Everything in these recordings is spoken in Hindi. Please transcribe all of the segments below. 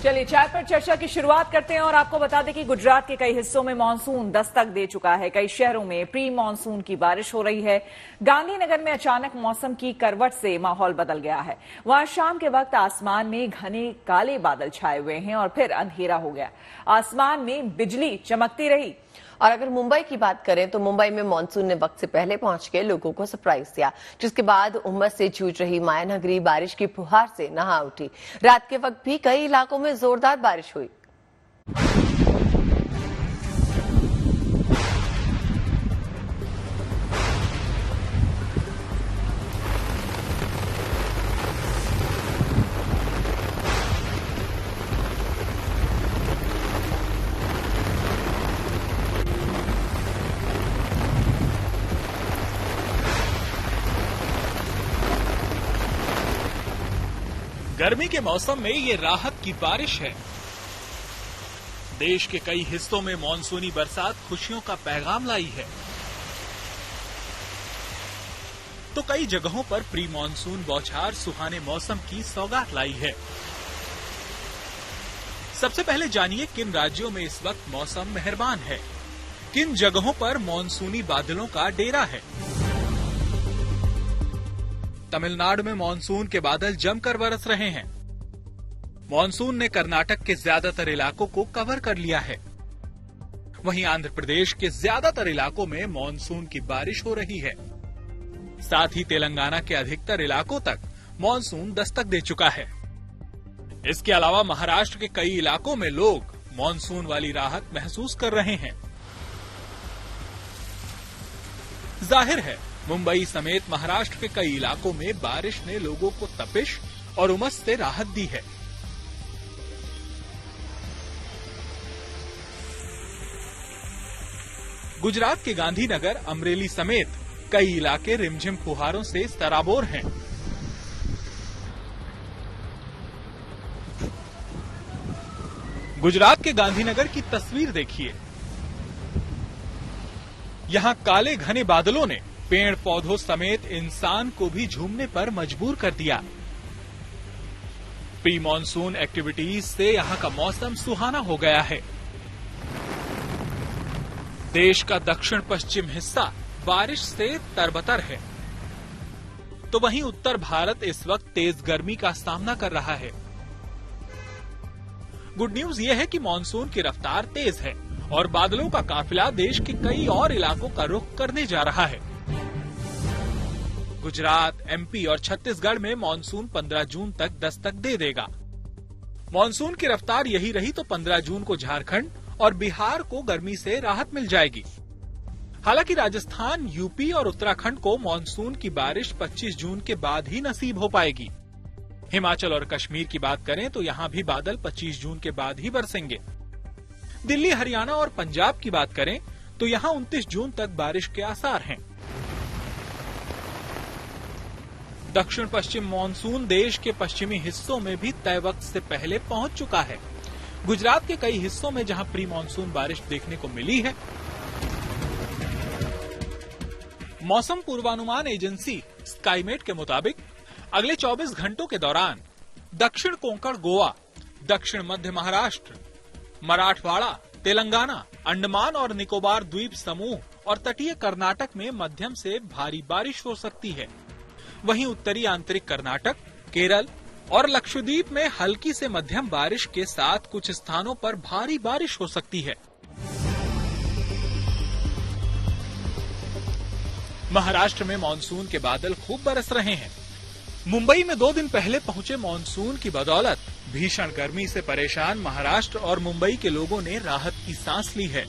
चलिए चाय पर चर्चा की शुरुआत करते हैं और आपको बता दें कि गुजरात के कई हिस्सों में मानसून दस्तक दे चुका है। कई शहरों में प्री मानसून की बारिश हो रही है। गांधीनगर में अचानक मौसम की करवट से माहौल बदल गया है। वहां शाम के वक्त आसमान में घने काले बादल छाए हुए हैं और फिर अंधेरा हो गया। आसमान में बिजली चमकती रही। और अगर मुंबई की बात करें तो मुंबई में मानसून ने वक्त से पहले पहुंच के लोगों को सरप्राइज दिया, जिसके बाद उमस से जूझ रही मायानगरी बारिश की फुहार से नहा उठी। रात के वक्त भी कई इलाकों में जोरदार बारिश हुई। गर्मी के मौसम में ये राहत की बारिश है। देश के कई हिस्सों में मानसूनी बरसात खुशियों का पैगाम लाई है, तो कई जगहों पर प्री मानसून बौछार सुहाने मौसम की सौगात लाई है। सबसे पहले जानिए किन राज्यों में इस वक्त मौसम मेहरबान है, किन जगहों पर मानसूनी बादलों का डेरा है। तमिलनाडु में मानसून के बादल जमकर बरस रहे हैं। मानसून ने कर्नाटक के ज्यादातर इलाकों को कवर कर लिया है। वहीं आंध्र प्रदेश के ज्यादातर इलाकों में मानसून की बारिश हो रही है। साथ ही तेलंगाना के अधिकतर इलाकों तक मानसून दस्तक दे चुका है। इसके अलावा महाराष्ट्र के कई इलाकों में लोग मानसून वाली राहत महसूस कर रहे हैं। जाहिर है मुंबई समेत महाराष्ट्र के कई इलाकों में बारिश ने लोगों को तपिश और उमस से राहत दी है। गुजरात के गांधीनगर, अमरेली समेत कई इलाके रिमझिम फुहारों से सराबोर हैं। गुजरात के गांधीनगर की तस्वीर देखिए। यहां काले घने बादलों ने पेड़ पौधों समेत इंसान को भी झूमने पर मजबूर कर दिया। प्री मानसून एक्टिविटीज से यहां का मौसम सुहाना हो गया है। देश का दक्षिण पश्चिम हिस्सा बारिश से तरबतर है, तो वहीं उत्तर भारत इस वक्त तेज गर्मी का सामना कर रहा है। गुड न्यूज यह है कि मानसून की रफ्तार तेज है और बादलों का काफिला देश के कई और इलाकों का रुख करने जा रहा है। गुजरात, एमपी और छत्तीसगढ़ में मानसून 15 जून तक दस्तक दे देगा। मानसून की रफ्तार यही रही तो 15 जून को झारखंड और बिहार को गर्मी से राहत मिल जाएगी। हालांकि राजस्थान, यूपी और उत्तराखंड को मानसून की बारिश 25 जून के बाद ही नसीब हो पाएगी। हिमाचल और कश्मीर की बात करें तो यहां भी बादल 25 जून के बाद ही बरसेंगे। दिल्ली, हरियाणा और पंजाब की बात करें तो यहां 29 जून तक बारिश के आसार हैं। दक्षिण पश्चिम मानसून देश के पश्चिमी हिस्सों में भी तय वक्त से पहले पहुंच चुका है। गुजरात के कई हिस्सों में जहां प्री मानसून बारिश देखने को मिली है। मौसम पूर्वानुमान एजेंसी स्काईमेट के मुताबिक अगले 24 घंटों के दौरान दक्षिण कोंकण गोवा, दक्षिण मध्य महाराष्ट्र, मराठवाड़ा, तेलंगाना, अंडमान और निकोबार द्वीप समूह और तटीय कर्नाटक में मध्यम से भारी बारिश हो सकती है। वहीं उत्तरी आंतरिक कर्नाटक, केरल और लक्षद्वीप में हल्की से मध्यम बारिश के साथ कुछ स्थानों पर भारी बारिश हो सकती है। महाराष्ट्र में मानसून के बादल खूब बरस रहे हैं। मुंबई में 2 दिन पहले पहुंचे मानसून की बदौलत भीषण गर्मी से परेशान महाराष्ट्र और मुंबई के लोगों ने राहत की सांस ली है।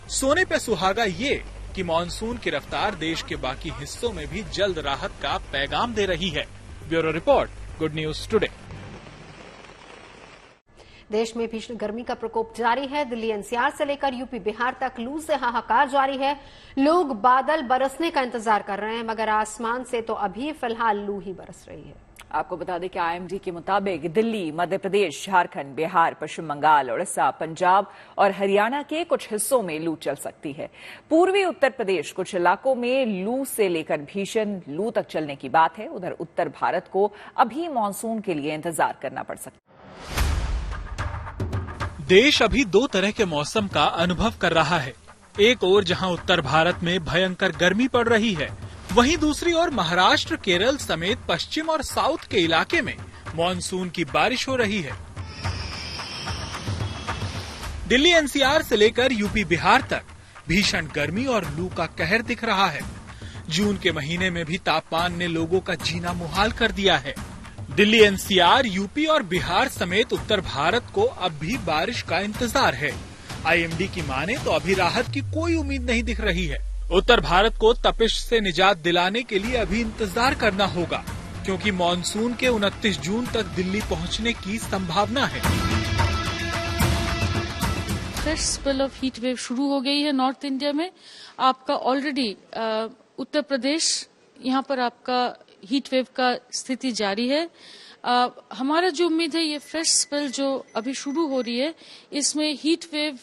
सोने पे सुहागा ये कि मानसून की रफ्तार देश के बाकी हिस्सों में भी जल्द राहत का पैगाम दे रही है। Bureau report, good news today. देश में भीषण गर्मी का प्रकोप जारी है। दिल्ली एनसीआर से लेकर यूपी बिहार तक लू से हाहाकार जारी है। लोग बादल बरसने का इंतजार कर रहे हैं, मगर आसमान से तो अभी फिलहाल लू ही बरस रही है। आपको बता दें कि आईएमडी के मुताबिक दिल्ली, मध्य प्रदेश, झारखंड, बिहार, पश्चिम बंगाल, उड़ीसा, पंजाब और हरियाणा के कुछ हिस्सों में लू चल सकती है। पूर्वी उत्तर प्रदेश कुछ इलाकों में लू से लेकर भीषण लू तक चलने की बात है। उधर उत्तर भारत को अभी मानसून के लिए इंतजार करना पड़ सकता है। देश अभी दो तरह के मौसम का अनुभव कर रहा है। एक ओर जहां उत्तर भारत में भयंकर गर्मी पड़ रही है, वहीं दूसरी ओर महाराष्ट्र, केरल समेत पश्चिम और साउथ के इलाके में मानसून की बारिश हो रही है। दिल्ली एनसीआर से लेकर यूपी, बिहार तक भीषण गर्मी और लू का कहर दिख रहा है। जून के महीने में भी तापमान ने लोगों का जीना मुहाल कर दिया है। दिल्ली एनसीआर, यूपी और बिहार समेत उत्तर भारत को अब भी बारिश का इंतजार है। आईएमडी की माने तो अभी राहत की कोई उम्मीद नहीं दिख रही है। उत्तर भारत को तपिश से निजात दिलाने के लिए अभी इंतजार करना होगा, क्योंकि मानसून के 29 जून तक दिल्ली पहुंचने की संभावना है। Fresh spell of heat wave शुरू हो गई है नॉर्थ इंडिया में। आपका ऑलरेडी उत्तर प्रदेश, यहाँ पर आपका हीट वेव का स्थिति जारी है। हमारा जो उम्मीद है, ये फ्रेश स्पेल जो अभी शुरू हो रही है, इसमें heat wave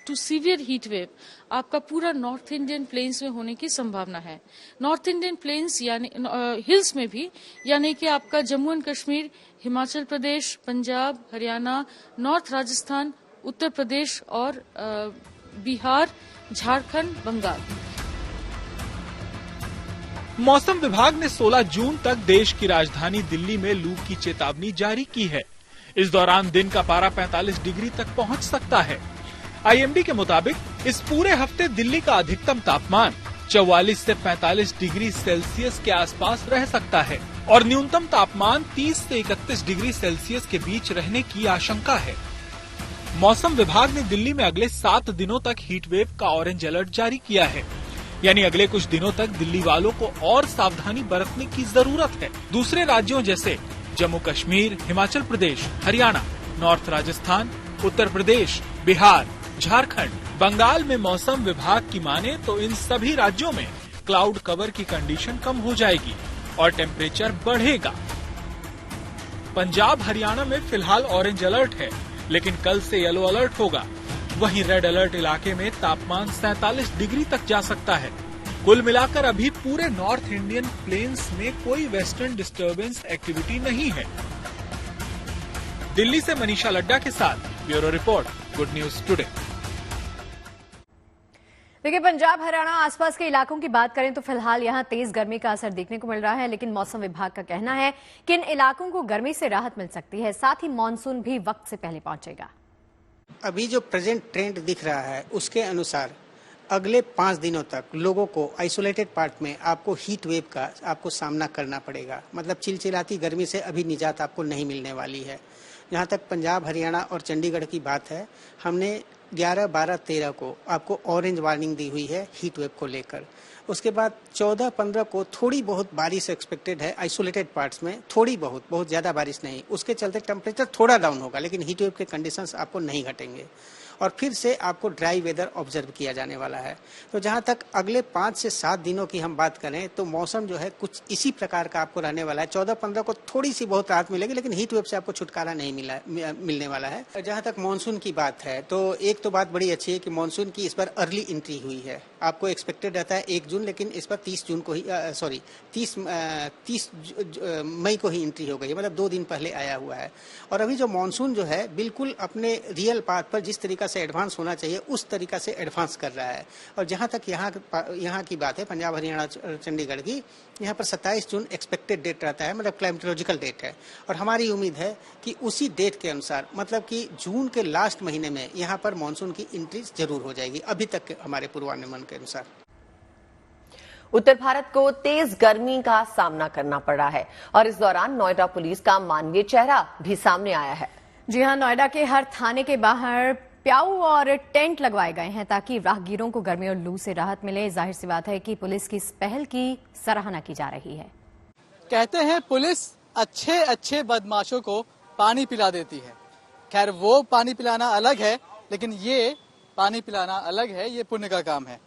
to severe heat wave आपका पूरा नॉर्थ इंडियन प्लेन्स में होने की संभावना है। नॉर्थ इंडियन प्लेन्स यानी हिल्स में भी, यानी कि आपका जम्मू एंड कश्मीर, हिमाचल प्रदेश, पंजाब, हरियाणा, नॉर्थ राजस्थान, उत्तर प्रदेश और बिहार, झारखंड, बंगाल। मौसम विभाग ने 16 जून तक देश की राजधानी दिल्ली में लू की चेतावनी जारी की है। इस दौरान दिन का पारा 45 डिग्री तक पहुंच सकता है। आईएमडी के मुताबिक इस पूरे हफ्ते दिल्ली का अधिकतम तापमान 44 से 45 डिग्री सेल्सियस के आसपास रह सकता है और न्यूनतम तापमान 30 से 31 डिग्री सेल्सियस के बीच रहने की आशंका है। मौसम विभाग ने दिल्ली में अगले 7 दिनों तक हीट वेव का ऑरेंज अलर्ट जारी किया है, यानी अगले कुछ दिनों तक दिल्ली वालों को और सावधानी बरतने की जरूरत है। दूसरे राज्यों जैसे जम्मू कश्मीर, हिमाचल प्रदेश, हरियाणा, नॉर्थ राजस्थान, उत्तर प्रदेश, बिहार, झारखंड, बंगाल में मौसम विभाग की माने तो इन सभी राज्यों में क्लाउड कवर की कंडीशन कम हो जाएगी और टेम्परेचर बढ़ेगा। पंजाब, हरियाणा में फिलहाल ऑरेंज अलर्ट है, लेकिन कल से येलो अलर्ट होगा। वहीं रेड अलर्ट इलाके में तापमान 47 डिग्री तक जा सकता है। कुल मिलाकर अभी पूरे नॉर्थ इंडियन प्लेन्स में कोई वेस्टर्न डिस्टर्बेंस एक्टिविटी नहीं है। दिल्ली से मनीषा लड्डा के साथ bureau report, good news today. देखिए, पंजाब, हरियाणा आसपास के इलाकों की बात करें तो फिलहाल यहां तेज गर्मी का असर देखने को मिल रहा है, लेकिन मौसम विभाग का कहना है कि इन इलाकों को गर्मी से राहत मिल सकती है। साथ ही मानसून भी वक्त से पहले पहुंचेगा। अभी जो प्रेजेंट ट्रेंड दिख रहा है उसके अनुसार अगले 5 दिनों तक लोगों को आइसोलेटेड पार्ट में आपको हीट वेव का आपको सामना करना पड़ेगा। मतलब चिलचिलाती गर्मी से अभी निजात आपको नहीं मिलने वाली है। जहाँ तक पंजाब, हरियाणा और चंडीगढ़ की बात है, हमने 11, 12, 13 को आपको ऑरेंज वार्निंग दी हुई है हीट वेव को लेकर। उसके बाद 14, 15 को थोड़ी बहुत बारिश एक्सपेक्टेड है आइसोलेटेड पार्ट्स में, थोड़ी बहुत ज़्यादा बारिश नहीं। उसके चलते टेम्परेचर थोड़ा डाउन होगा, लेकिन हीट वेव के कंडीशंस आपको नहीं घटेंगे और फिर से आपको ड्राई वेदर ऑब्जर्व किया जाने वाला है। तो जहां तक अगले 5 से 7 दिनों की हम बात करें तो मौसम जो है कुछ इसी प्रकार का आपको रहने वाला है। 14, 15 को थोड़ी सी बहुत राहत मिलेगी, लेकिन हीट वेव से आपको छुटकारा नहीं मिलने वाला है। जहां तक मानसून की बात है तो एक तो बात बड़ी अच्छी है कि मानसून की इस बार अर्ली एंट्री हुई है। आपको एक्सपेक्टेड रहता है 1 जून, लेकिन इस बार 30 मई को ही एंट्री हो गई है, मतलब 2 दिन पहले आया हुआ है। और अभी जो मानसून जो है बिल्कुल अपने रियल पाथ पर जिस तरीका से एडवांस होना चाहिए उस तरीका से एडवांस कर रहा है। और जहां तक यहाँ की बात है पंजाब, हरियाणा, चंडीगढ़ की, यहाँ पर 27 जून एक्सपेक्टेड डेट रहता है, मतलब क्लाइमेटोलॉजिकल डेट है। और हमारी उम्मीद है कि उसी डेट के अनुसार, मतलब कि जून के लास्ट महीने में यहाँ पर मानसून की एंट्री जरूर हो जाएगी, अभी तक के हमारे पूर्वानुमान के अनुसार। उत्तर भारत को तेज गर्मी का सामना करना पड़ रहा है और इस दौरान नोएडा पुलिस का मानवीय चेहरा भी सामने आया है। जी हां, नोएडा के हर थाने के बाहर प्याऊ और टेंट लगवाए गए हैं ताकि राहगीरों को गर्मी और लू से राहत मिले। जाहिर सी बात है कि पुलिस की इस पहल की सराहना की जा रही है। कहते हैं पुलिस अच्छे बदमाशों को पानी पिला देती है। खैर, वो पानी पिलाना अलग है, लेकिन ये पानी पिलाना अलग है, ये पुण्य का काम है।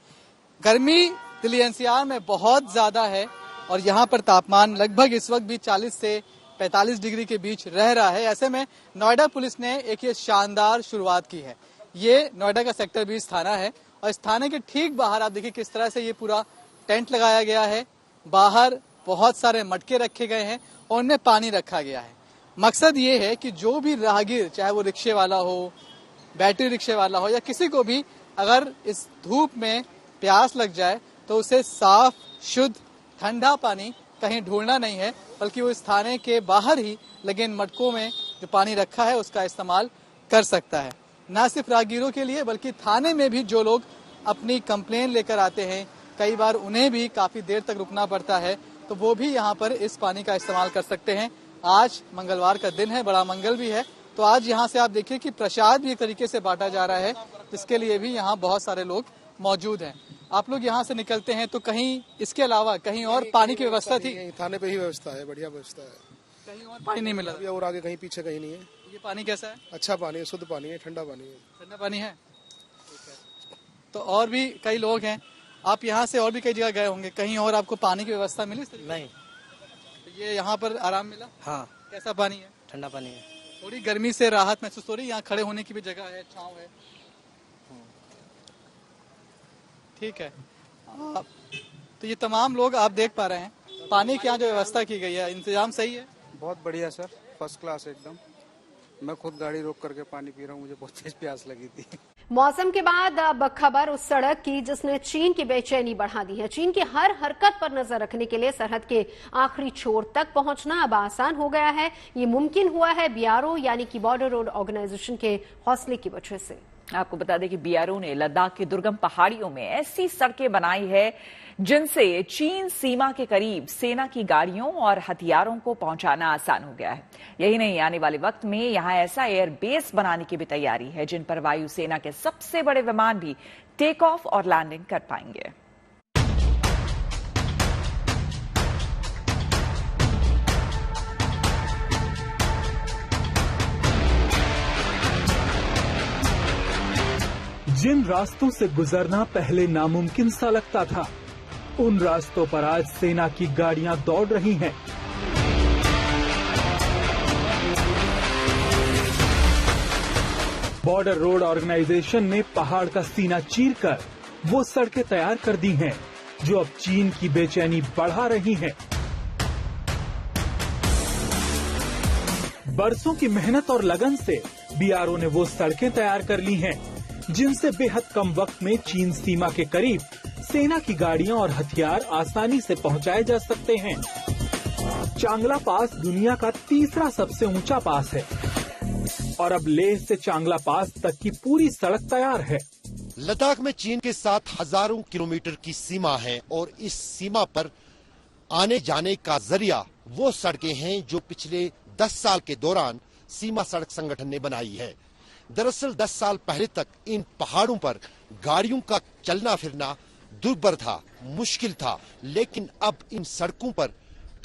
गर्मी दिल्ली एनसीआर में बहुत ज्यादा है और यहाँ पर तापमान लगभग इस वक्त भी 40 से 45 डिग्री के बीच रह रहा है। ऐसे में नोएडा पुलिस ने एक ये शानदार शुरुआत की है। ये नोएडा का सेक्टर 20 थाना है और इस थाने के ठीक बाहर आप देखिए किस तरह से ये पूरा टेंट लगाया गया है। बाहर बहुत सारे मटके रखे गए हैं और उनमें पानी रखा गया है। मकसद ये है कि जो भी राहगीर, चाहे वो रिक्शे वाला हो, बैटरी रिक्शे वाला हो या किसी को भी अगर इस धूप में प्यास लग जाए तो उसे साफ, शुद्ध, ठंडा पानी कहीं ढूंढना नहीं है, बल्कि वो इस थाने के बाहर ही लगे इन मटकों में जो पानी रखा है उसका इस्तेमाल कर सकता है। न सिर्फ राहगीरों के लिए बल्कि थाने में भी जो लोग अपनी कंप्लेन लेकर आते हैं, कई बार उन्हें भी काफी देर तक रुकना पड़ता है, तो वो भी यहाँ पर इस पानी का इस्तेमाल कर सकते हैं। आज मंगलवार का दिन है, बड़ा मंगल भी है, तो आज यहाँ से आप देखिए कि प्रसाद भी एक तरीके से बांटा जा रहा है, जिसके लिए भी यहाँ बहुत सारे लोग मौजूद हैं। आप लोग यहाँ से निकलते हैं तो कहीं इसके अलावा कहीं और पानी की व्यवस्था थी? थाने पे ही व्यवस्था है, बढ़िया व्यवस्था है, कहीं और पानी नहीं मिला और आगे कहीं पीछे कहीं नहीं है। ये पानी कैसा है? अच्छा पानी है, शुद्ध पानी है, ठंडा पानी है। ठंडा पानी है, तो और भी कई लोग हैं, आप यहाँ से और भी कई जगह गए होंगे, कहीं और आपको पानी की व्यवस्था मिली? नहीं। तो ये यहाँ पर आराम मिला? हाँ। कैसा पानी है? ठंडा पानी है। थोड़ी गर्मी से राहत महसूस हो रही है? यहाँ खड़े होने की भी जगह है, छांव है, ठीक है। तो ये तमाम लोग आप देख पा रहे हैं, पानी की यहाँ जो व्यवस्था की गई है, इंतजाम सही है? बहुत बढ़िया सर, फर्स्ट क्लास एकदम। मैं खुद गाड़ी रोक करके पानी पी रहा हूँ, मुझे बहुत तेज प्यास लगी थी। मौसम के बाद अब खबर उस सड़क की जिसने चीन की बेचैनी बढ़ा दी है। चीन की हर हरकत पर नजर रखने के लिए सरहद के आखिरी छोर तक पहुंचना अब आसान हो गया है। ये मुमकिन हुआ है बीआरओ यानी कि बॉर्डर रोड ऑर्गेनाइजेशन के हौसले की वजह से। आपको बता दें कि बीआरओ ने लद्दाख की दुर्गम पहाड़ियों में ऐसी सड़कें बनाई है जिनसे चीन सीमा के करीब सेना की गाड़ियों और हथियारों को पहुंचाना आसान हो गया है। यही नहीं, आने वाले वक्त में यहां ऐसा एयर बेस बनाने की भी तैयारी है जिन पर वायुसेना के सबसे बड़े विमान भी टेक ऑफ और लैंडिंग कर पाएंगे। जिन रास्तों से गुजरना पहले नामुमकिन सा लगता था, उन रास्तों पर आज सेना की गाड़ियां दौड़ रही हैं। बॉर्डर रोड ऑर्गेनाइजेशन ने पहाड़ का सीना चीरकर वो सड़कें तैयार कर दी हैं जो अब चीन की बेचैनी बढ़ा रही हैं। बरसों की मेहनत और लगन से बीआरओ ने वो सड़कें तैयार कर ली हैं जिनसे बेहद कम वक्त में चीन सीमा के करीब सेना की गाड़ियां और हथियार आसानी से पहुंचाए जा सकते हैं। चांगला पास दुनिया का तीसरा सबसे ऊंचा पास है और अब लेह से चांगला पास तक की पूरी सड़क तैयार है। लद्दाख में चीन के साथ हजारों किलोमीटर की सीमा है और इस सीमा पर आने जाने का जरिया वो सड़कें हैं जो पिछले 10 साल के दौरान सीमा सड़क संगठन ने बनाई है। दरअसल 10 साल पहले तक इन पहाड़ों पर गाड़ियों का चलना फिरना दुर्भर था, मुश्किल था, लेकिन अब इन सड़कों पर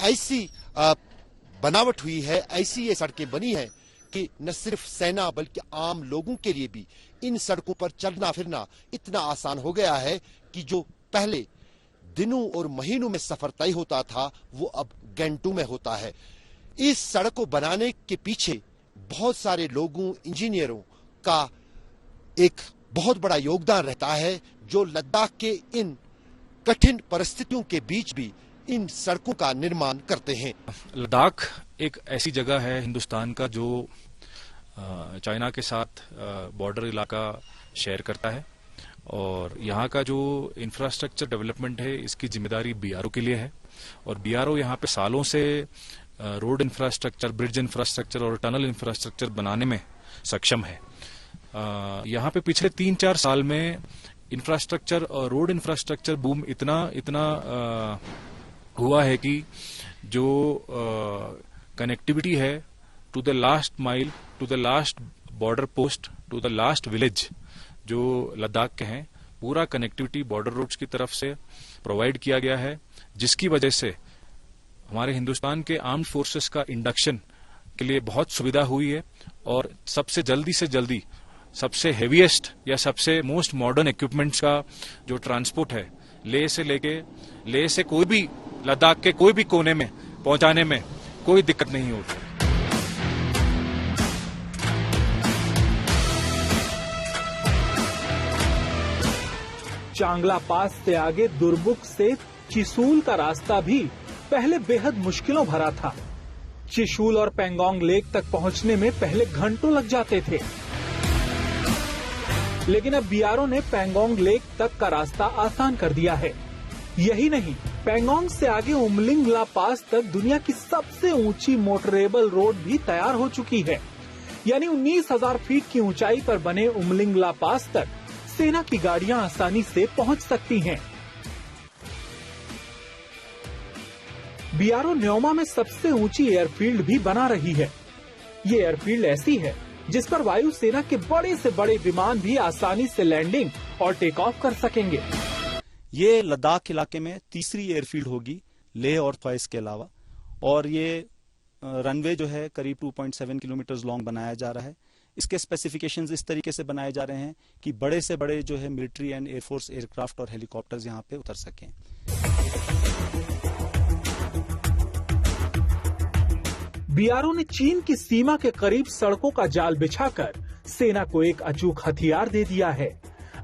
ऐसी बनावट हुई है, ऐसी ये सड़कें बनी हैं कि न सिर्फ सेना बल्कि आम लोगों के लिए भी इन सड़कों पर चलना फिरना इतना आसान हो गया है कि जो पहले दिनों और महीनों में सफर तय होता था वो अब घंटों में होता है। इस सड़क को बनाने के पीछे बहुत सारे लोगों, इंजीनियरों का एक बहुत बड़ा योगदान रहता है जो लद्दाख के इन कठिन परिस्थितियों के बीच भी इन सड़कों का निर्माण करते हैं। लद्दाख एक ऐसी जगह है हिंदुस्तान का जो चाइना के साथ बॉर्डर इलाका शेयर करता है और यहाँ का जो इंफ्रास्ट्रक्चर डेवलपमेंट है इसकी जिम्मेदारी बीआरओ के लिए है और बीआरओ यहाँ पे सालों से रोड इंफ्रास्ट्रक्चर, ब्रिज इंफ्रास्ट्रक्चर और टनल इंफ्रास्ट्रक्चर बनाने में सक्षम है। यहाँ पे पिछले 3-4 साल में इंफ्रास्ट्रक्चर और रोड इंफ्रास्ट्रक्चर बूम इतना हुआ है कि जो कनेक्टिविटी है to the last mile, to the last border post, to the last village जो लद्दाख के हैं, पूरा कनेक्टिविटी बॉर्डर रोड्स की तरफ से प्रोवाइड किया गया है, जिसकी वजह से हमारे हिंदुस्तान के आर्म्ड फोर्सेस का इंडक्शन के लिए बहुत सुविधा हुई है और सबसे जल्दी से जल्दी सबसे हेवीएस्ट या सबसे मोस्ट मॉडर्न इक्विपमेंट्स का जो ट्रांसपोर्ट है लेह से कोई भी लद्दाख के कोई भी कोने में पहुंचाने में कोई दिक्कत नहीं होगी। चांगला पास से आगे दुर्बुक से चिसूल का रास्ता भी पहले बेहद मुश्किलों भरा था। चिसूल और पेंगोंग लेक तक पहुंचने में पहले घंटों लग जाते थे, लेकिन अब बीआरओ ने पेंगोंग लेक तक का रास्ता आसान कर दिया है। यही नहीं, पेंगोंग से आगे उमलिंग ला पास तक दुनिया की सबसे ऊंची मोटरेबल रोड भी तैयार हो चुकी है। यानी 19,000 फीट की ऊंचाई पर बने उमलिंग ला पास तक सेना की गाड़ियां आसानी से पहुंच सकती हैं। बीआरओ न्योमा में सबसे ऊंची एयरफील्ड भी बना रही है। ये एयरफील्ड ऐसी है जिस पर वायुसेना के बड़े से बड़े विमान भी आसानी से लैंडिंग और टेक ऑफ कर सकेंगे। ये लद्दाख इलाके में तीसरी एयरफील्ड होगी लेह और थ्वाइस के अलावा, और ये रनवे जो है करीब 2.7 किलोमीटर लॉन्ग बनाया जा रहा है। इसके स्पेसिफिकेशंस इस तरीके से बनाए जा रहे हैं कि बड़े से बड़े जो है मिलिट्री एंड एयरफोर्स एयरक्राफ्ट और हेलीकॉप्टर्स यहाँ पे उतर सकें। बीआरओ ने चीन की सीमा के करीब सड़कों का जाल बिछाकर सेना को एक अचूक हथियार दे दिया है।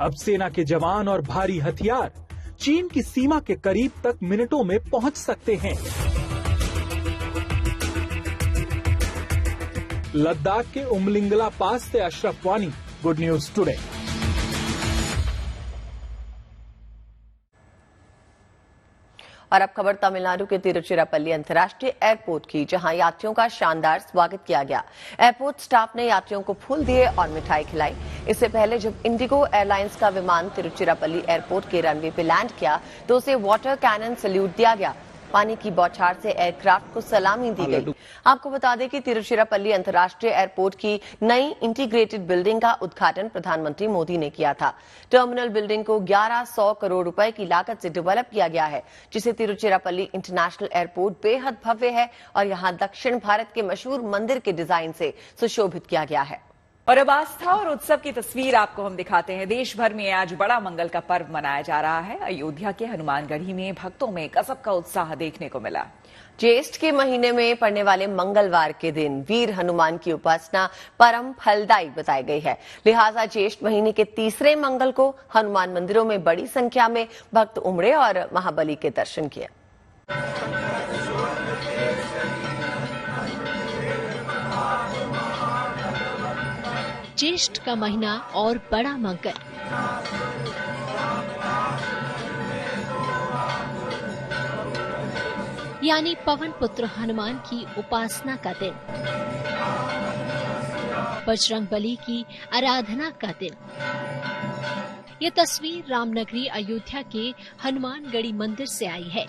अब सेना के जवान और भारी हथियार चीन की सीमा के करीब तक मिनटों में पहुंच सकते हैं। लद्दाख के उमलिंगला पास से अशरफ वानी, गुड न्यूज टुडे। और अब खबर तमिलनाडु के तिरुचिरापल्ली अंतर्राष्ट्रीय एयरपोर्ट की, जहां यात्रियों का शानदार स्वागत किया गया। एयरपोर्ट स्टाफ ने यात्रियों को फूल दिए और मिठाई खिलाई। इससे पहले जब इंडिगो एयरलाइंस का विमान तिरुचिरापल्ली एयरपोर्ट के रनवे पे लैंड किया तो उसे वाटर कैनन सैल्यूट दिया गया। पानी की बौछार से एयरक्राफ्ट को सलामी दी गई। आपको बता दें कि तिरुचिरापल्ली अंतर्राष्ट्रीय एयरपोर्ट की नई इंटीग्रेटेड बिल्डिंग का उद्घाटन प्रधानमंत्री मोदी ने किया था। टर्मिनल बिल्डिंग को 1100 करोड़ रुपए की लागत से डेवलप किया गया है, जिसे तिरुचिरापल्ली इंटरनेशनल एयरपोर्ट बेहद भव्य है और यहाँ दक्षिण भारत के मशहूर मंदिर के डिजाइन से सुशोभित किया गया है। और अब आस्था और उत्सव की तस्वीर आपको हम दिखाते हैं। देश भर में आज बड़ा मंगल का पर्व मनाया जा रहा है। अयोध्या के हनुमानगढ़ी में भक्तों में गजब का उत्साह देखने को मिला। ज्येष्ठ के महीने में पड़ने वाले मंगलवार के दिन वीर हनुमान की उपासना परम फलदायी बताई गई है। लिहाजा ज्येष्ठ महीने के तीसरे मंगल को हनुमान मंदिरों में बड़ी संख्या में भक्त उमड़े और महाबली के दर्शन किए। ज्येष्ठ का महीना और बड़ा मंगल। यानी पवन पुत्र हनुमान की उपासना का दिन, बजरंगबली की आराधना का दिन। ये तस्वीर रामनगरी अयोध्या के हनुमानगढ़ी मंदिर से आई है,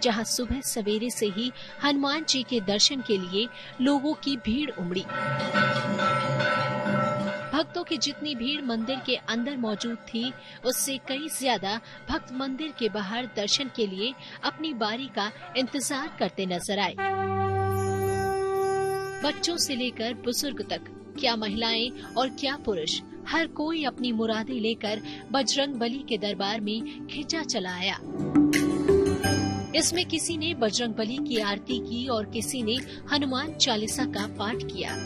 जहां सुबह सवेरे से ही हनुमान जी के दर्शन के लिए लोगों की भीड़ उमड़ी। भक्तों की जितनी भीड़ मंदिर के अंदर मौजूद थी, उससे कई ज्यादा भक्त मंदिर के बाहर दर्शन के लिए अपनी बारी का इंतजार करते नजर आए। बच्चों से लेकर बुजुर्ग तक, क्या महिलाएं और क्या पुरुष, हर कोई अपनी मुरादें लेकर बजरंगबली के दरबार में खिंचा चला आया। इसमें किसी ने बजरंगबली की आरती की और किसी ने हनुमान चालीसा का पाठ किया।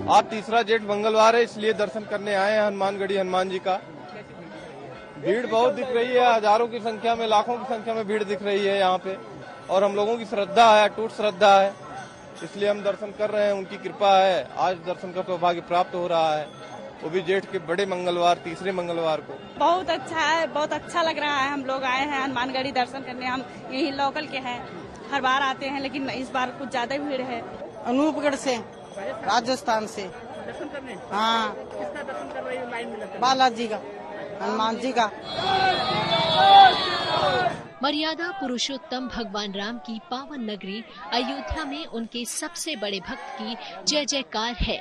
आज तीसरा जेठ मंगलवार है, इसलिए दर्शन करने आए हैं हनुमानगढ़ी हनुमान जी का। भीड़ बहुत दिख रही है, हजारों की संख्या में, लाखों की संख्या में भीड़ दिख रही है यहाँ पे। और हम लोगों की श्रद्धा है, अटूट श्रद्धा है, इसलिए हम दर्शन कर रहे हैं। उनकी कृपा है, आज दर्शन का सौभाग्य प्राप्त हो रहा है, वो भी जेठ के बड़े मंगलवार, तीसरे मंगलवार को। बहुत अच्छा है, बहुत अच्छा लग रहा है। हम लोग आए हैं हनुमानगढ़ी दर्शन करने। हम यही लोकल के हैं, हर बार आते हैं, लेकिन इस बार कुछ ज्यादा भीड़ है। अनूपगढ़ से, राजस्थान से दर्शन करने। हाँ, किसका दर्शन कर रहे हो लाइन में? बालाजी का, हनुमान जी का। मर्यादा पुरुषोत्तम भगवान राम की पावन नगरी अयोध्या में उनके सबसे बड़े भक्त की जय जयकार है।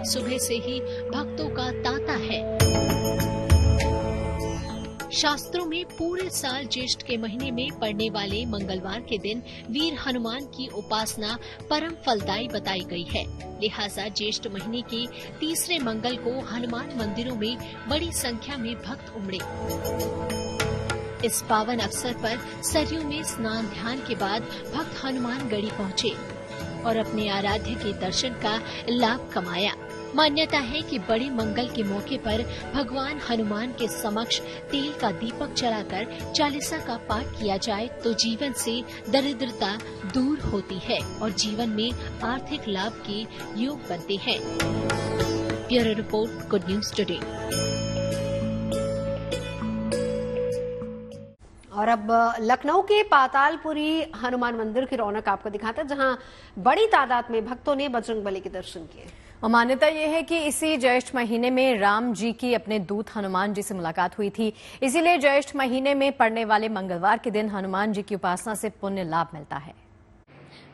सुबह से ही भक्तों का तांता है। शास्त्रों में पूरे साल ज्येष्ठ के महीने में पड़ने वाले मंगलवार के दिन वीर हनुमान की उपासना परम फलदायी बताई गई है। लिहाजा ज्येष्ठ महीने के तीसरे मंगल को हनुमान मंदिरों में बड़ी संख्या में भक्त उमड़े। इस पावन अवसर पर सरयू में स्नान ध्यान के बाद भक्त हनुमान गढ़ी पहुंचे और अपने आराध्य के दर्शन का लाभ कमाया। मान्यता है कि बड़े मंगल के मौके पर भगवान हनुमान के समक्ष तेल का दीपक जलाकर चालीसा का पाठ किया जाए तो जीवन से दरिद्रता दूर होती है और जीवन में आर्थिक लाभ के योग बनते हैं। Bureau report, good news today. और अब लखनऊ के पातालपुरी हनुमान मंदिर की रौनक आपको दिखाते हैं, जहां बड़ी तादाद में भक्तों ने बजरंगबली के दर्शन किए। और मान्यता यह है कि इसी ज्येष्ठ महीने में राम जी की अपने दूत हनुमान जी से मुलाकात हुई थी, इसीलिए ज्येष्ठ महीने में पड़ने वाले मंगलवार के दिन हनुमान जी की उपासना से पुण्य लाभ मिलता है।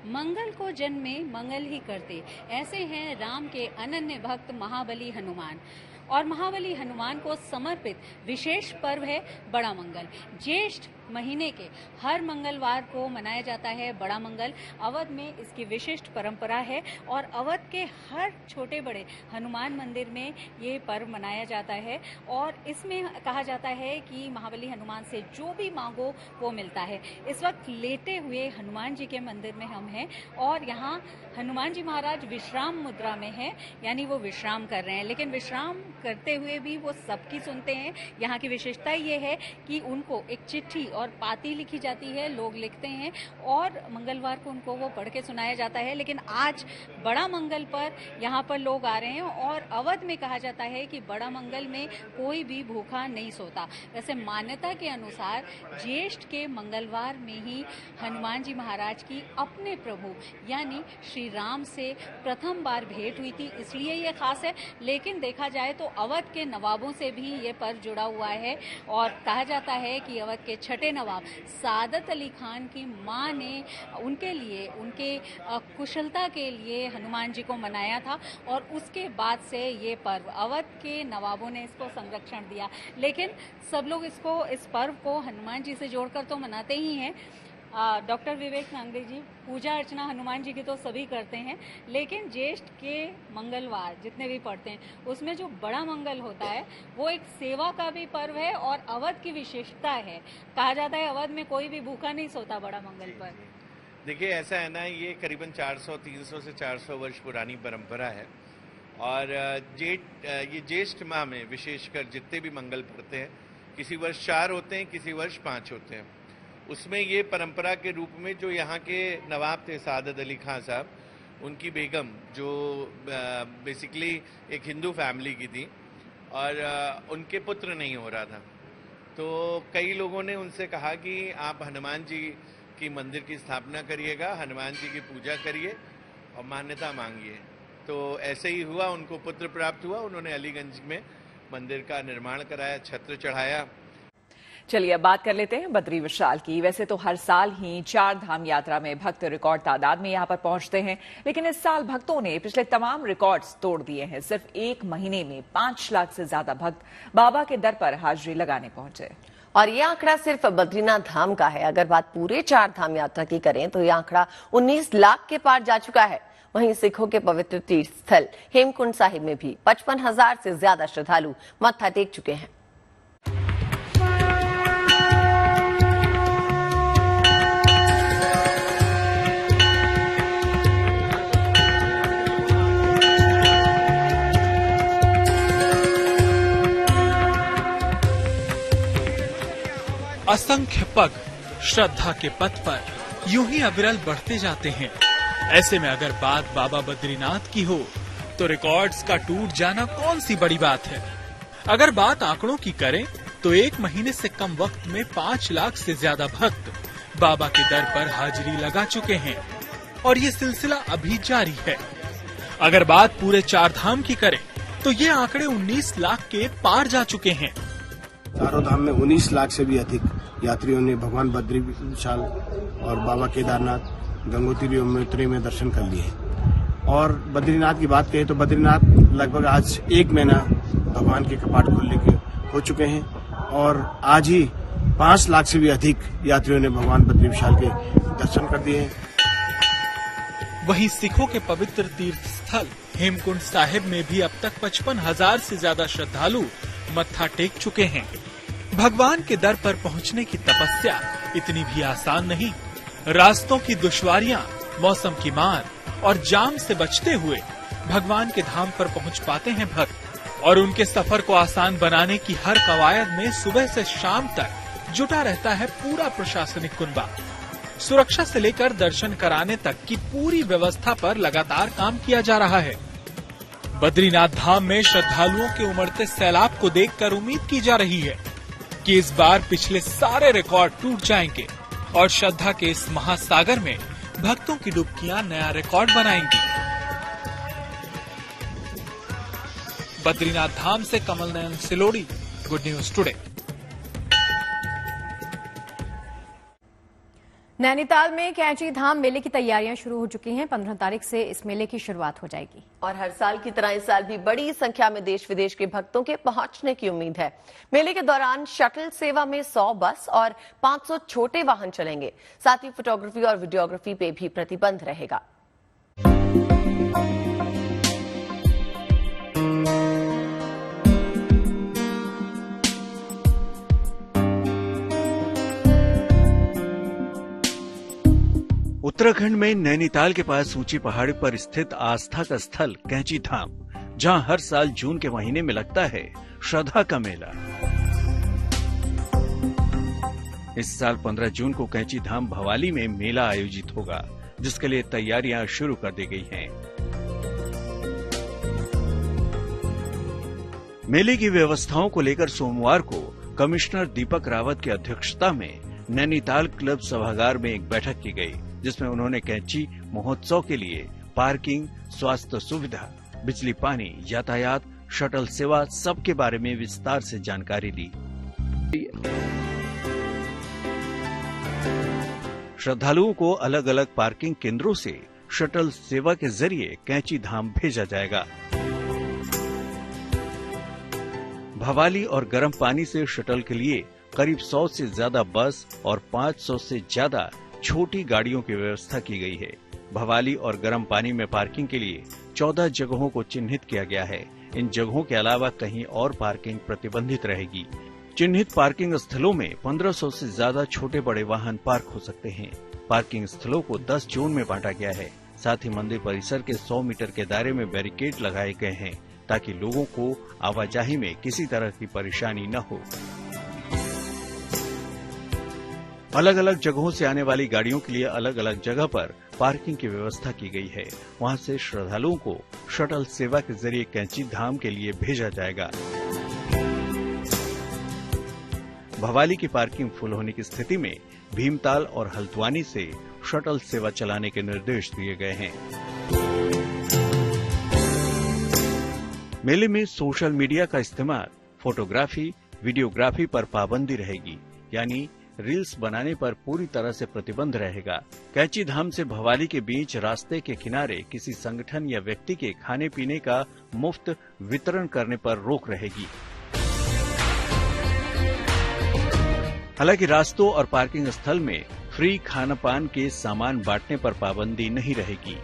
मंगल को जन्म में मंगल ही करते, ऐसे हैं राम के अनन्य भक्त महाबली हनुमान। और महाबली हनुमान को समर्पित विशेष पर्व है बड़ा मंगल। ज्येष्ठ महीने के हर मंगलवार को मनाया जाता है बड़ा मंगल। अवध में इसकी विशिष्ट परंपरा है और अवध के हर छोटे बड़े हनुमान मंदिर में ये पर्व मनाया जाता है। और इसमें कहा जाता है कि महाबली हनुमान से जो भी मांगो वो मिलता है। इस वक्त लेटे हुए हनुमान जी के मंदिर में हम हैं और यहाँ हनुमान जी महाराज विश्राम मुद्रा में हैं, यानी वो विश्राम कर रहे हैं, लेकिन विश्राम करते हुए भी वो सबकी सुनते हैं। यहाँ की विशेषता ये है कि उनको एक चिट्ठी और पाती लिखी जाती है, लोग लिखते हैं और मंगलवार को उनको वो पढ़ के सुनाया जाता है। लेकिन आज बड़ा मंगल पर यहाँ पर लोग आ रहे हैं और अवध में कहा जाता है कि बड़ा मंगल में कोई भी भूखा नहीं सोता। वैसे मान्यता के अनुसार ज्येष्ठ के मंगलवार में ही हनुमान जी महाराज की अपने प्रभु यानी श्री राम से प्रथम बार भेंट हुई थी, इसलिए ये खास है। लेकिन देखा जाए तो अवध के नवाबों से भी ये पर्व जुड़ा हुआ है और कहा जाता है कि अवध के छठे नवाब सादत अली खान की मां ने उनके लिए, उनके कुशलता के लिए हनुमान जी को मनाया था और उसके बाद से ये पर्व अवध के नवाबों ने इसको संरक्षण दिया। लेकिन सब लोग इस पर्व को हनुमान जी से जोड़कर तो मनाते ही हैं। डॉक्टर विवेक नांगरे जी, पूजा अर्चना हनुमान जी की तो सभी करते हैं, लेकिन ज्येष्ठ के मंगलवार जितने भी पड़ते हैं उसमें जो बड़ा मंगल होता है वो एक सेवा का भी पर्व है और अवध की विशेषता है। कहा जाता है अवध में कोई भी भूखा नहीं सोता बड़ा मंगल पर। देखिए ऐसा है ना, ये करीबन 300 से 400 वर्ष पुरानी परंपरा है और ये ज्येष्ठ माह में विशेषकर जितने भी मंगल पड़ते हैं, किसी वर्ष 4 होते हैं, किसी वर्ष 5 होते हैं। उसमें ये परंपरा के रूप में जो यहाँ के नवाब थे सादत अली खान साहब, उनकी बेगम जो बेसिकली एक हिंदू फैमिली की थी और उनके पुत्र नहीं हो रहा था, तो कई लोगों ने उनसे कहा कि आप हनुमान जी की मंदिर की स्थापना करिएगा, हनुमान जी की पूजा करिए और मान्यता मांगिए। तो ऐसे ही हुआ, उनको पुत्र प्राप्त हुआ। उन्होंने अलीगंज में मंदिर का निर्माण कराया, छत्र चढ़ाया। चलिए अब बात कर लेते हैं बद्री विशाल की। वैसे तो हर साल ही 4 धाम यात्रा में भक्त रिकॉर्ड तादाद में यहाँ पर पहुंचते हैं, लेकिन इस साल भक्तों ने पिछले तमाम रिकॉर्ड्स तोड़ दिए हैं। सिर्फ 1 महीने में 5 लाख से ज्यादा भक्त बाबा के दर पर हाजिरी लगाने पहुंचे। और ये आंकड़ा सिर्फ बद्रीनाथ धाम का है। अगर बात पूरे 4 धाम यात्रा की करें तो यह आंकड़ा 19 लाख के पार जा चुका है। वहीं सिखों के पवित्र तीर्थ स्थल हेमकुंड साहिब में भी 55,000 से ज्यादा श्रद्धालु मत्था टेक चुके हैं। असंख्य पग श्रद्धा के पथ पर यूं ही अविरल बढ़ते जाते हैं। ऐसे में अगर बात बाबा बद्रीनाथ की हो तो रिकॉर्ड्स का टूट जाना कौन सी बड़ी बात है। अगर बात आंकड़ों की करें तो 1 महीने से कम वक्त में 5 लाख से ज्यादा भक्त बाबा के दर पर हाजिरी लगा चुके हैं और ये सिलसिला अभी जारी है। अगर बात पूरे 4 धाम की करें तो ये आंकड़े 19 लाख के पार जा चुके हैं। चारों धाम में 19 लाख से भी अधिक यात्रियों ने भगवान बद्री विशाल और बाबा केदारनाथ, गंगोत्री, यमुनोत्री में दर्शन कर लिए। और बद्रीनाथ की बात करें तो बद्रीनाथ लगभग आज 1 महीना भगवान के कपाट खुलने के हो चुके हैं और आज ही 5 लाख से भी अधिक यात्रियों ने भगवान बद्री विशाल के दर्शन कर दिए हैं। वहीं सिखों के पवित्र तीर्थ स्थल हेमकुंड साहिब में भी अब तक 55,000 से ज्यादा श्रद्धालु मत्था टेक चुके हैं। भगवान के दर पर पहुंचने की तपस्या इतनी भी आसान नहीं। रास्तों की दुश्वारियां, मौसम की मार और जाम से बचते हुए भगवान के धाम पर पहुंच पाते हैं भक्त। और उनके सफर को आसान बनाने की हर कवायद में सुबह से शाम तक जुटा रहता है पूरा प्रशासनिक कुनबा। सुरक्षा से लेकर दर्शन कराने तक की पूरी व्यवस्था पर लगातार काम किया जा रहा है। बद्रीनाथ धाम में श्रद्धालुओं के उमड़ते सैलाब को देखकर उम्मीद की जा रही है कि इस बार पिछले सारे रिकॉर्ड टूट जाएंगे और श्रद्धा के इस महासागर में भक्तों की डुबकियां नया रिकॉर्ड बनाएंगी। बद्रीनाथ धाम से Kamal Nayan Silodi, good news today. Nainital में कैंची धाम मेले की तैयारियां शुरू हो चुकी हैं। 15 तारीख से इस मेले की शुरुआत हो जाएगी और हर साल की तरह इस साल भी बड़ी संख्या में देश विदेश के भक्तों के पहुंचने की उम्मीद है। मेले के दौरान शटल सेवा में 100 बस और 500 छोटे वाहन चलेंगे। साथ ही फोटोग्राफी और वीडियोग्राफी पे भी प्रतिबंध रहेगा। उत्तराखंड में नैनीताल के पास ऊंची पहाड़ी पर स्थित आस्था का स्थल कैंची धाम, जहां हर साल जून के महीने में लगता है श्रद्धा का मेला। इस साल 15 जून को कैंची धाम भवाली में मेला आयोजित होगा, जिसके लिए तैयारियां शुरू कर दी गई हैं। मेले की व्यवस्थाओं को लेकर सोमवार को कमिश्नर दीपक रावत की अध्यक्षता में नैनीताल क्लब सभागार में एक बैठक की गई, जिसमें उन्होंने कैंची महोत्सव के लिए पार्किंग, स्वास्थ्य सुविधा, बिजली पानी, यातायात, शटल सेवा सबके बारे में विस्तार से जानकारी दी। श्रद्धालुओं को अलग अलग पार्किंग केंद्रों से शटल सेवा के जरिए कैंची धाम भेजा जाएगा। भवाली और गर्म पानी से शटल के लिए करीब 100 से ज्यादा बस और 500 से ज्यादा छोटी गाड़ियों की व्यवस्था की गई है। भवाली और गर्म पानी में पार्किंग के लिए 14 जगहों को चिन्हित किया गया है। इन जगहों के अलावा कहीं और पार्किंग प्रतिबंधित रहेगी। चिन्हित पार्किंग स्थलों में 1500 से ज्यादा छोटे बड़े वाहन पार्क हो सकते हैं। पार्किंग स्थलों को 10 जोन में बांटा गया है। साथ ही मंदिर परिसर के 100 मीटर के दायरे में बैरिकेड लगाए गए हैं, ताकि लोगों को आवाजाही में किसी तरह की परेशानी न हो। अलग अलग जगहों से आने वाली गाड़ियों के लिए अलग अलग जगह पर पार्किंग की व्यवस्था की गई है। वहां से श्रद्धालुओं को शटल सेवा के जरिए कैंची धाम के लिए भेजा जाएगा। भवाली की पार्किंग फुल होने की स्थिति में भीमताल और हल्द्वानी से शटल सेवा चलाने के निर्देश दिए गए हैं। मेले में सोशल मीडिया का इस्तेमाल, फोटोग्राफी, वीडियोग्राफी पर पाबंदी रहेगी, यानी रील्स बनाने पर पूरी तरह से प्रतिबंध रहेगा। कैंची धाम से भवाली के बीच रास्ते के किनारे किसी संगठन या व्यक्ति के खाने पीने का मुफ्त वितरण करने पर रोक रहेगी। हालांकि रास्तों और पार्किंग स्थल में फ्री खान पान के सामान बांटने पर पाबंदी नहीं रहेगी।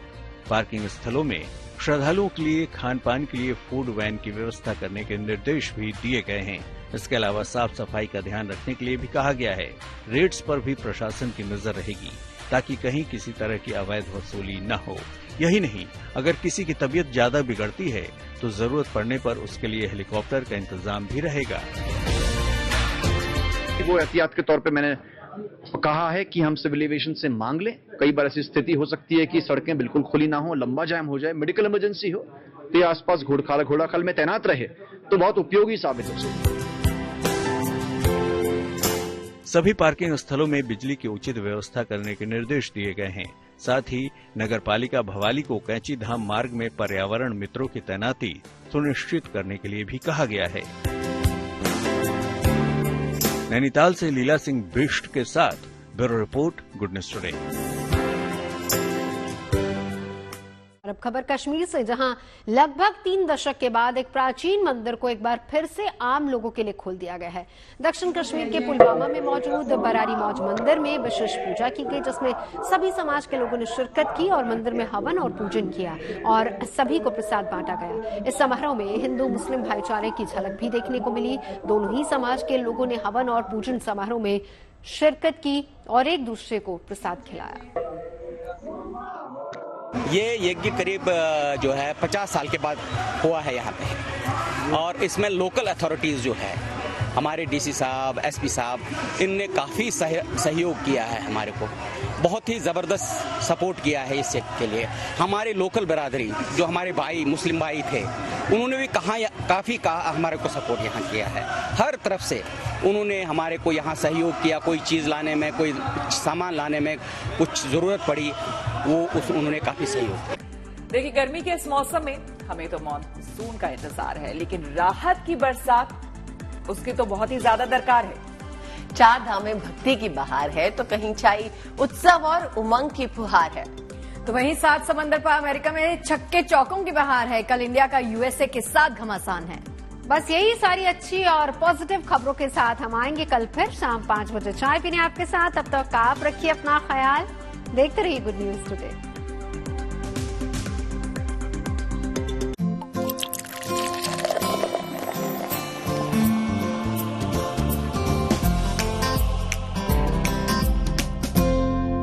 पार्किंग स्थलों में श्रद्धालुओं के लिए खान पान के लिए फूड वैन की व्यवस्था करने के निर्देश भी दिए गए हैं। इसके अलावा साफ सफाई का ध्यान रखने के लिए भी कहा गया है। रेट्स पर भी प्रशासन की नजर रहेगी, ताकि कहीं किसी तरह की अवैध वसूली न हो। यही नहीं, अगर किसी की तबीयत ज्यादा बिगड़ती है तो जरूरत पड़ने पर उसके लिए हेलीकॉप्टर का इंतजाम भी रहेगा। वो एहतियात के तौर पे मैंने कहा है कि हम सिविल एविएशन से मांग लें। कई बार ऐसी स्थिति हो सकती है कि सड़कें बिल्कुल खुली ना हो, लंबा जाम हो जाए, मेडिकल इमरजेंसी हो, तो ये आसपास घोड़ाखाल में तैनात रहे तो बहुत उपयोगी साबित हो सकता है। सभी पार्किंग स्थलों में बिजली की उचित व्यवस्था करने के निर्देश दिए गए हैं। साथ ही नगरपालिका भवाली को कैंची धाम मार्ग में पर्यावरण मित्रों की तैनाती सुनिश्चित करने के लिए भी कहा गया है। नैनीताल से लीला सिंह बिष्ट के साथ bureau report, good news today. अब खबर कश्मीर से, जहां लगभग 3 दशक के बाद एक प्राचीन मंदिर को एक बार फिर से आम लोगों के लिए खोल दिया गया है। दक्षिण कश्मीर के पुलवामा में मौजूद बरारी मौज मंदिर में विशेष पूजा की गई, जिसमें सभी समाज के लोगों ने शिरकत की और मंदिर में हवन और पूजन किया और सभी को प्रसाद बांटा गया। इस समारोह में हिंदू मुस्लिम भाईचारे की झलक भी देखने को मिली। दोनों ही समाज के लोगों ने हवन और पूजन समारोह में शिरकत की और एक दूसरे को प्रसाद खिलाया। ये यज्ञ करीब जो है 50 साल के बाद हुआ है यहाँ पे, और इसमें लोकल अथॉरिटीज़ जो है, हमारे डीसी साहब, एसपी साहब, इनने काफ़ी सहयोग किया है हमारे को, बहुत ही ज़बरदस्त सपोर्ट किया है इस यज्ञ के लिए। हमारे लोकल बिरादरी जो हमारे भाई मुस्लिम भाई थे, उन्होंने भी काफ़ी हमारे को सपोर्ट यहाँ किया है। हर तरफ से उन्होंने हमारे को यहाँ सहयोग किया, कोई चीज़ लाने में, कोई सामान लाने में कुछ ज़रूरत पड़ी, उन्होंने काफ़ी सहयोग किया। देखिए, गर्मी के इस मौसम में हमें तो मानसून का इंतजार है, लेकिन राहत की बरसात उसकी तो बहुत ही ज्यादा दरकार है। 4 धामें भक्ति की बहार है तो कहीं चाई उत्सव और उमंग की फुहार है, तो वहीं 7 समंदर पर अमेरिका में छक्के चौकों की बहार है। कल इंडिया का यूएसए के साथ घमासान है। बस यही सारी अच्छी और पॉजिटिव खबरों के साथ हम आएंगे कल फिर शाम 5 बजे चाय पीने आपके साथ। अब तक आप रखिए अपना ख्याल, देखते रहिए गुड न्यूज टुडे।